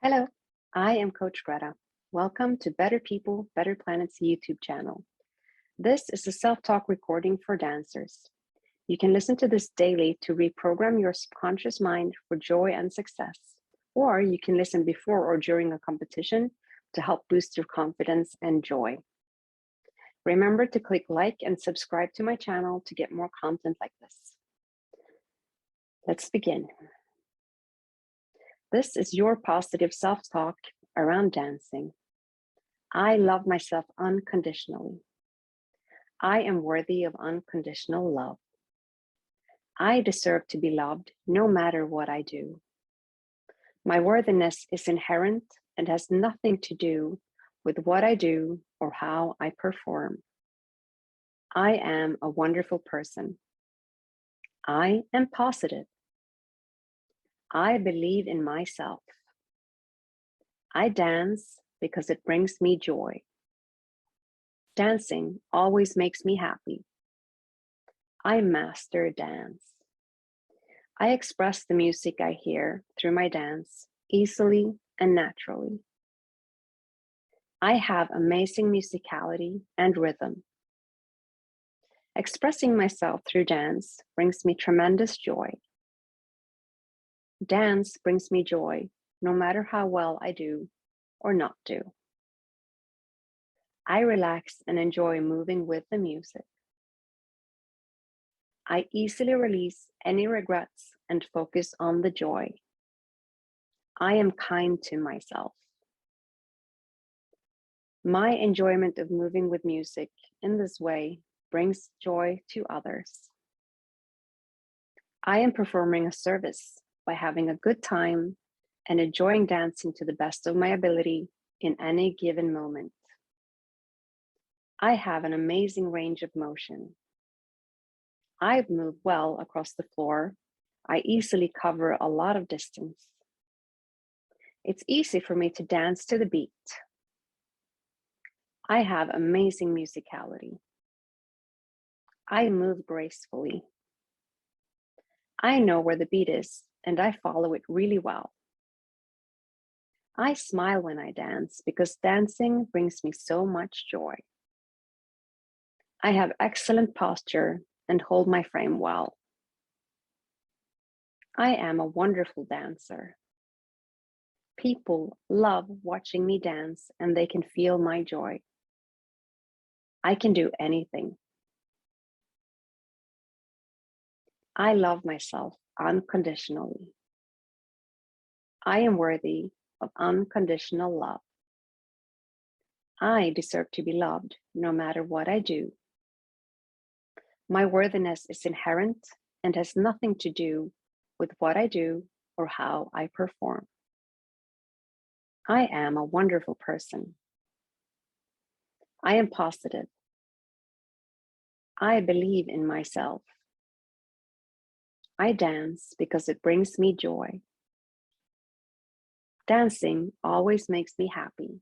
Hello, I am Coach Greta. Welcome to Better People, Better Planet's YouTube channel. This is a self-talk recording for dancers. You can listen to this daily to reprogram your subconscious mind for joy and success, or you can listen before or during a competition to help boost your confidence and joy. Remember to click like and subscribe to my channel to get more content like this. Let's begin. This is your positive self-talk around dancing. I love myself unconditionally. I am worthy of unconditional love. I deserve to be loved no matter what I do. My worthiness is inherent and has nothing to do with what I do or how I perform. I am a wonderful person. I am positive. I believe in myself. I dance because it brings me joy. Dancing always makes me happy. I master dance. I express the music I hear through my dance easily and naturally. I have amazing musicality and rhythm. Expressing myself through dance brings me tremendous joy. Dance brings me joy no matter how well I do or not do. I relax and enjoy moving with the music. I easily release any regrets and focus on the joy. I am kind to myself. My enjoyment of moving with music in this way brings joy to others. I am performing a service by having a good time and enjoying dancing to the best of my ability in any given moment. I have an amazing range of motion. I move well across the floor. I easily cover a lot of distance. It's easy for me to dance to the beat. I have amazing musicality. I move gracefully. I know where the beat is and I follow it really well. I smile when I dance because dancing brings me so much joy. I have excellent posture and hold my frame well. I am a wonderful dancer. People love watching me dance and they can feel my joy. I can do anything. I love myself unconditionally. I am worthy of unconditional love. I deserve to be loved no matter what I do. My worthiness is inherent and has nothing to do with what I do or how I perform. I am a wonderful person. I am positive. I believe in myself. I dance because it brings me joy. Dancing always makes me happy.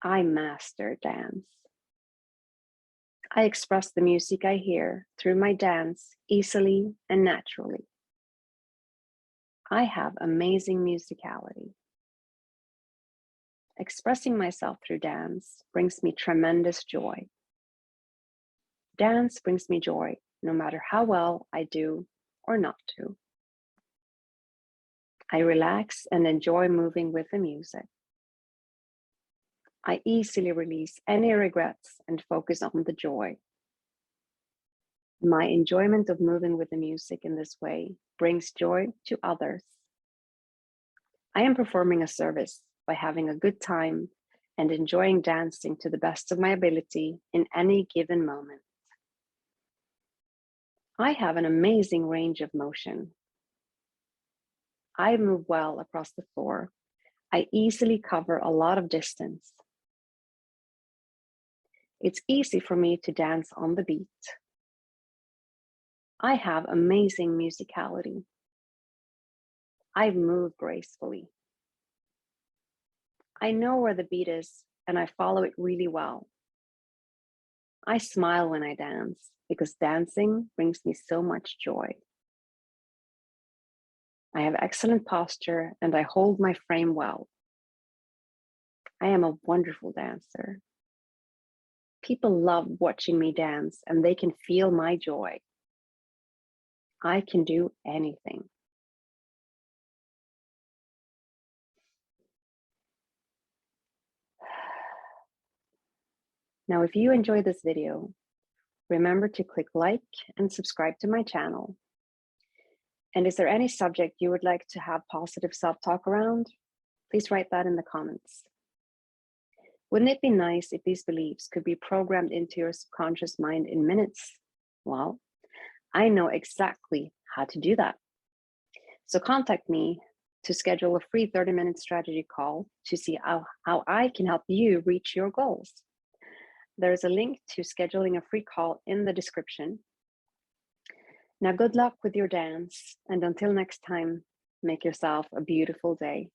I master dance. I express the music I hear through my dance easily and naturally. I have amazing musicality. Expressing myself through dance brings me tremendous joy. Dance brings me joy no matter how well I do or not do. I relax and enjoy moving with the music. I easily release any regrets and focus on the joy. My enjoyment of moving with the music in this way brings joy to others. I am performing a service by having a good time and enjoying dancing to the best of my ability in any given moment. I have an amazing range of motion. I move well across the floor. I easily cover a lot of distance. It's easy for me to dance on the beat. I have amazing musicality. I move gracefully. I know where the beat is and I follow it really well. I smile when I dance because dancing brings me so much joy. I have excellent posture and I hold my frame well. I am a wonderful dancer. People love watching me dance and they can feel my joy. I can do anything. Now, if you enjoyed this video, remember to click like and subscribe to my channel. And is there any subject you would like to have positive self-talk around? Please write that in the comments. Wouldn't it be nice if these beliefs could be programmed into your subconscious mind in minutes? Well, I know exactly how to do that. So contact me to schedule a free 30-minute strategy call to see how I can help you reach your goals. There's a link to scheduling a free call in the description. Now, good luck with your dance, and until next time, make yourself a beautiful day.